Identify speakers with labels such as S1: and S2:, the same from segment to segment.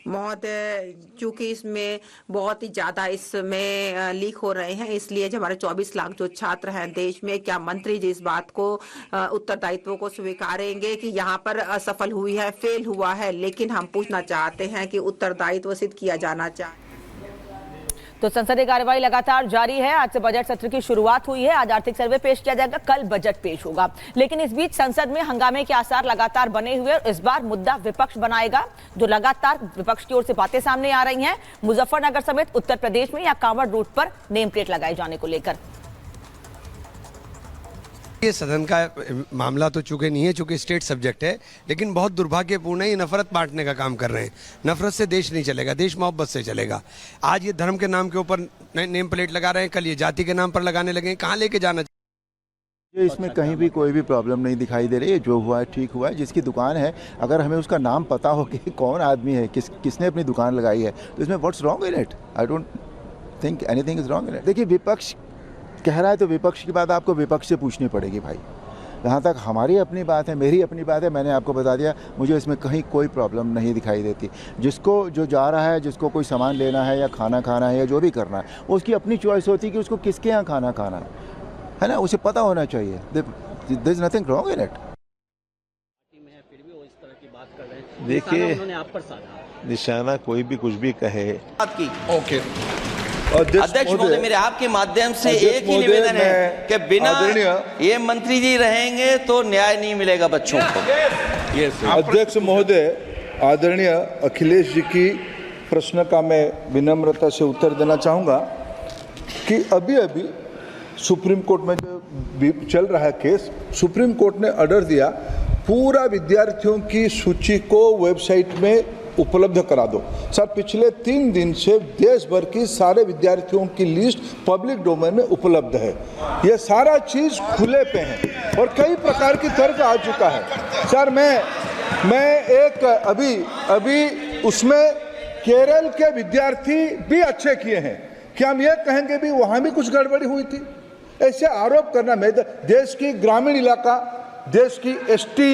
S1: महोदय, चूंकि इसमें बहुत ही ज्यादा इसमें लीक हो रहे हैं, इसलिए जो हमारे 24 लाख जो छात्र हैं देश में, क्या मंत्री जी इस बात को उत्तरदायित्व को स्वीकारेंगे कि यहाँ पर असफल हुई है, फेल हुआ है? लेकिन हम पूछना चाहते हैं कि उत्तरदायित्व सिद्ध किया जाना चाहिए।
S2: तो संसदीय कार्यवाही लगातार जारी है। आज से बजट सत्र की शुरुआत हुई है। आज आर्थिक सर्वे पेश किया जाएगा, कल बजट पेश होगा। लेकिन इस बीच संसद में हंगामे के आसार लगातार बने हुए और इस बार मुद्दा विपक्ष बनाएगा, जो लगातार विपक्ष की ओर से बातें सामने आ रही हैं मुजफ्फरनगर समेत उत्तर प्रदेश में या कांवड़ रूट पर नेम प्लेट लगाए जाने को लेकर।
S3: ये सदन का मामला तो चूंकि नहीं है, चूंकि स्टेट सब्जेक्ट है, लेकिन बहुत दुर्भाग्यपूर्ण है। ये नफरत बांटने का काम कर रहे हैं। नफरत से देश नहीं चलेगा, देश मोहब्बत से चलेगा। आज ये धर्म के नाम के ऊपर नेम प्लेट लगा रहे हैं, कल ये जाति के नाम पर लगाने लगे। कहाँ लेके जाना चाहिए?
S4: इसमें कहीं भी कोई भी प्रॉब्लम नहीं दिखाई दे रही है। जो हुआ है ठीक हुआ है। जिसकी दुकान है, अगर हमें उसका नाम पता हो कि कौन आदमी है, किसने अपनी दुकान लगाई है, तो इसमें what's wrong in it? I don't think anything is wrong in it. देखिए, विपक्ष कह रहा है तो विपक्ष की बात आपको विपक्ष से पूछनी पड़ेगी भाई। जहाँ तक हमारी अपनी बात है, मेरी अपनी बात है, मैंने आपको बता दिया, मुझे इसमें कहीं कोई प्रॉब्लम नहीं दिखाई देती। जिसको जो जा रहा है, जिसको कोई सामान लेना है या खाना खाना है या जो भी करना है, वो उसकी अपनी चॉइस होती है कि उसको किसके यहाँ खाना खाना है ना, उसे पता होना चाहिए। There is nothing wrong in it.
S5: देखिए, निशाना कोई भी कुछ भी कहे।
S6: ओके अध्यक्ष महोदय, मेरे आपके माध्यम से एक ही निवेदन है कि बिना ये मंत्री जी रहेंगे तो न्याय नहीं मिलेगा बच्चों को।
S5: अध्यक्ष महोदय, आदरणीय अखिलेश जी की प्रश्न का मैं विनम्रता से उत्तर देना चाहूँगा कि अभी अभी सुप्रीम कोर्ट में जो चल रहा है केस, सुप्रीम कोर्ट ने ऑर्डर दिया पूरा विद्यार्थियों की सूची को वेबसाइट में उपलब्ध करा दो। सर, पिछले 3 दिन से देश भर की सारे विद्यार्थियों की लिस्ट पब्लिक डोमेन में उपलब्ध है। ये सारा चीज़ खुले पे है और कई प्रकार की तर्क आ चुका है। सर, मैं एक अभी उसमें केरल के विद्यार्थी भी अच्छे किए हैं। क्या हम ये कहेंगे भी वहाँ भी कुछ गड़बड़ी हुई थी? ऐसे आरोप करना, मैं देश की ग्रामीण इलाका, देश की एसटी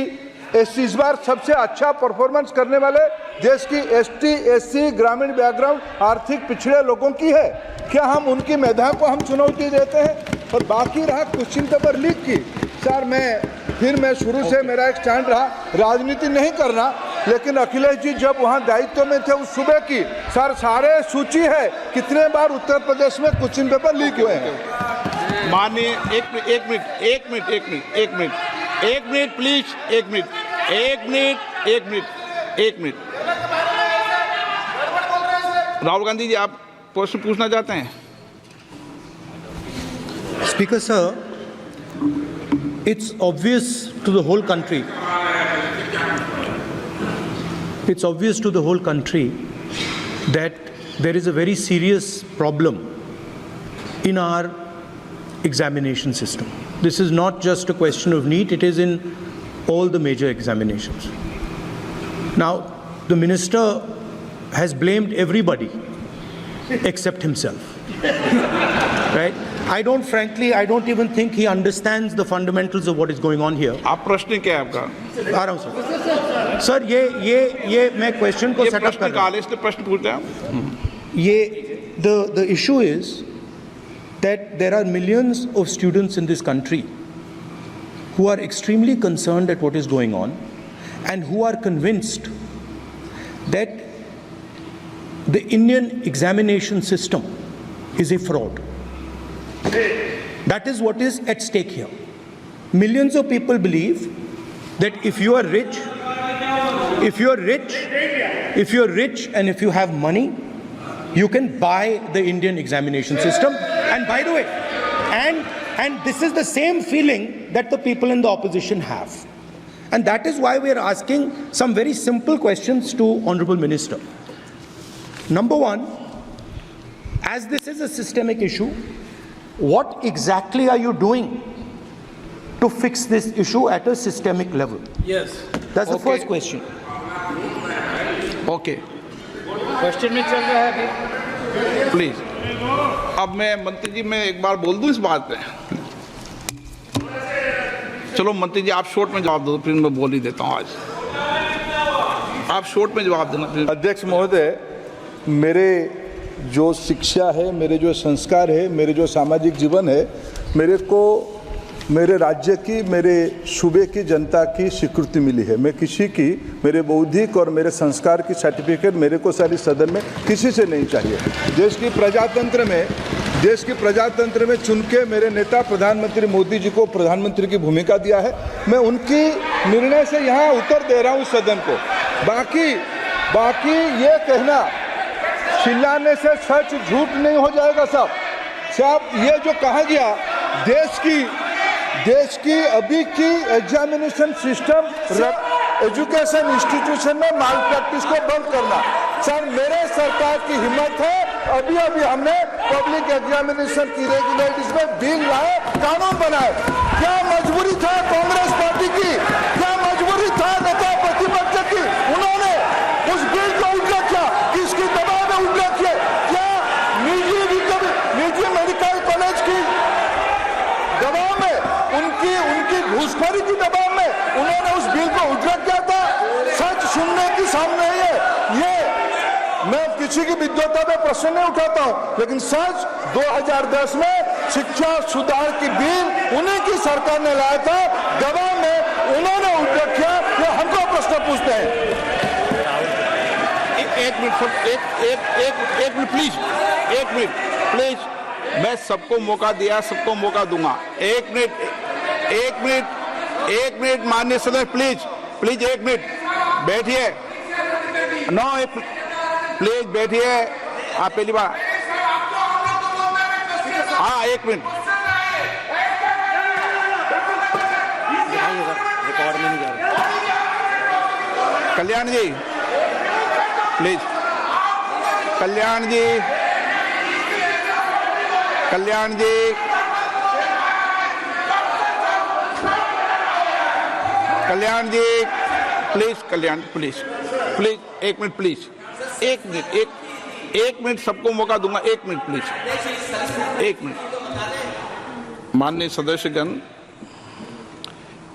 S5: एससी इस बार सबसे अच्छा परफॉर्मेंस करने वाले देश की एसटी एससी ग्रामीण बैकग्राउंड आर्थिक पिछड़े लोगों की है। क्या हम उनकी मेधा को हम चुनौती देते हैं? और बाकी रहा क्वेश्चन पेपर लीक की, सर मैं शुरू से मेरा एक स्टैंड रहा, राजनीति नहीं करना, लेकिन अखिलेश जी जब वहाँ दायित्व में थे उस सुबह की सर सारे सूची है कितने बार उत्तर प्रदेश में क्वेश्चन पेपर लीक हुए हैं।
S7: माननीय एक मिनट प्लीज, एक मिनट। राहुल गांधी जी, आप प्रश्न पूछना चाहते हैं?
S8: Speaker sir, it's obvious to the whole country. It's obvious to the whole country that there is a very serious problem in our examination system. This is not just a question of NEET, it is in all the major examinations. Now, the minister has blamed everybody except himself. Right? I don't even think he understands the fundamentals of what is going on here.
S7: आप प्रश्न क्या है आपका?
S8: आ रहा हूँ sir. Sir, ये मैं question को सेटअप कर रहा हूँ।
S7: इसलिए प्रश्न पूछते हैं।
S8: ये the issue is that there are millions of students in this country who are extremely concerned at what is going on and who are convinced that the Indian examination system is a fraud. That is what is at stake here. Millions of people believe that if you are rich and if you have money, you can buy the Indian examination system. And by the way, and this is the same feeling that the people in the opposition have. And that is why we are asking some very simple questions to Honorable Minister. Number one, as this is a systemic issue, what exactly are you doing to fix this issue at a systemic level?
S7: Yes.
S8: That's the first question.
S7: Okay. Question में चल रहा है अभी, please. अब मैं मंत्री जी, मैं एक बार बोल दूं इस बात पे? चलो मंत्री जी, आप शॉर्ट में जवाब दो, फिर मैं बोल ही देता हूं। आप शॉर्ट में जवाब देना।
S5: अध्यक्ष महोदय, मेरे जो शिक्षा है, मेरे जो संस्कार है, मेरे जो सामाजिक जीवन है, मेरे को मेरे राज्य की, मेरे सूबे की जनता की स्वीकृति मिली है। मैं किसी की, मेरे बौद्धिक और मेरे संस्कार की सर्टिफिकेट मेरे को सारी सदन में किसी से नहीं चाहिए। देश की प्रजातंत्र में चुन के मेरे नेता प्रधानमंत्री मोदी जी को प्रधानमंत्री की भूमिका दिया है। मैं उनकी निर्णय से यहाँ उत्तर दे रहा हूँ सदन को। बाकी ये कहना चिल्लाने से सच झूठ नहीं हो जाएगा साहब। ये जो कहा गया देश की अभी की एग्जामिनेशन सिस्टम, एजुकेशन इंस्टीट्यूशन में माल प्रैक्टिस को बंद करना, सर मेरे सरकार की हिम्मत है। अभी हमने पब्लिक एग्जामिनेशन की रेगुलेटरीज में बिल लाए, कानून बनाए। क्या मजबूरी था कांग्रेस पार्टी की, क्या मजबूरी था नेता प्रतिपक्ष की? उन्होंने उस बिल को उल्टा किया, किसकी दबाव में उल्टा किया? क्या निजी मेडिकल कॉलेज की दबाव में, उनकी घूसखोरी की दबाव में उन्होंने उस बिल को उल्टा किया था? सच सुनने की सामने है। ये मैं किसी की विद्वता पे प्रश्न नहीं उठाता हूं, लेकिन सच 2010 में शिक्षा सुधार की बिल उन्हीं की सरकार ने लाया था, दबाव में उन्होंने उल्टा किया। ये हमको प्रश्न पूछते हैं।
S7: एक मिनट प्लीज, मैं सबको मौका दिया, सबको मौका दूंगा। एक मिनट माननीय सदस्य, प्लीज 1 मिनट बैठिए। प्लीज बैठिए। आप पहली बार, हाँ 1 minute. Kalyan ji please, Kalyan ji please 1 minute please, 1 minute सबको मौका दूंगा। 1 मिनट प्लीज, 1 मिनट। माननीय सदस्यगण,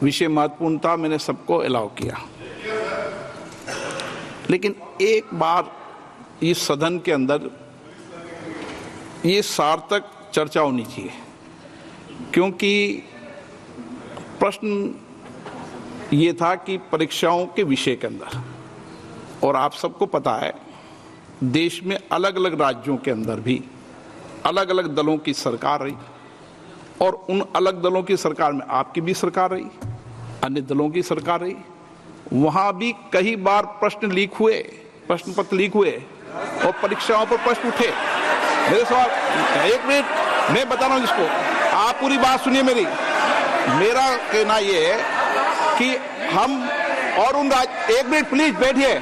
S7: विषय महत्वपूर्ण था, मैंने सबको अलाउ किया, लेकिन एक बार इस सदन के अंदर ये सार्थक चर्चा होनी चाहिए, क्योंकि प्रश्न ये था कि परीक्षाओं के विषय के अंदर, और आप सबको पता है देश में अलग अलग राज्यों के अंदर भी अलग अलग दलों की सरकार रही, और उन अलग दलों की सरकार में आपकी भी सरकार रही, अन्य दलों की सरकार रही। वहां भी कई बार प्रश्न लीक हुए, प्रश्न पत्र लीक हुए और परीक्षाओं पर प्रश्न उठे। मेरे सवाल, 1 मिनट मैं बता रहा हूं जिसको, आप पूरी बात सुनिए मेरी। मेरा कहना यह है कि हम और उन 1 मिनट प्लीज बैठिए,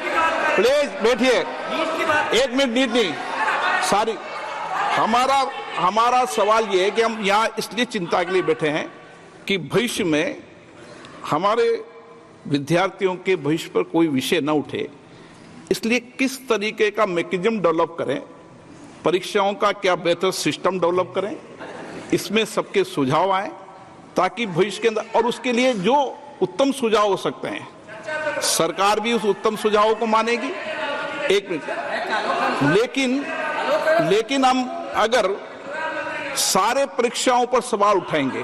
S7: 1 मिनट नीट नहीं, सारी हमारा सवाल ये है कि हम यहाँ इसलिए चिंता के लिए बैठे हैं कि भविष्य में हमारे विद्यार्थियों के भविष्य पर कोई विषय न उठे, इसलिए किस तरीके का मैकेनिज्म डेवलप करें, परीक्षाओं का क्या बेहतर सिस्टम डेवलप करें, इसमें सबके सुझाव आए ताकि भविष्य के अंदर, और उसके लिए जो उत्तम सुझाव हो सकते हैं सरकार भी उस उत्तम सुझावों को मानेगी। 1 मिनट, लेकिन हम अगर सारे परीक्षाओं पर सवाल उठाएंगे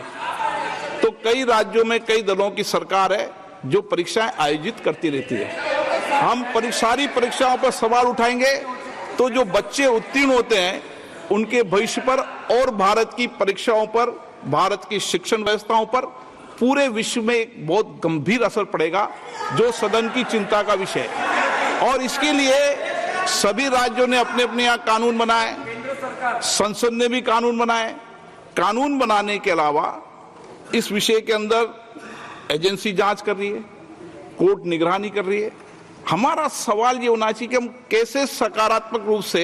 S7: तो कई राज्यों में कई दलों की सरकार है जो परीक्षाएं आयोजित करती रहती है। हम सारी परीक्षाओं पर सवाल उठाएंगे तो जो बच्चे उत्तीर्ण होते हैं उनके भविष्य पर और भारत की परीक्षाओं पर, भारत की शिक्षण व्यवस्थाओं पर पूरे विश्व में एक बहुत गंभीर असर पड़ेगा, जो सदन की चिंता का विषय है। और इसके लिए सभी राज्यों ने अपने अपने यहाँ कानून बनाए, संसद ने भी कानून बनाए। कानून बनाने के अलावा इस विषय के अंदर एजेंसी जांच कर रही है, कोर्ट निगरानी कर रही है। हमारा सवाल ये होना चाहिए कि हम कैसे सकारात्मक रूप से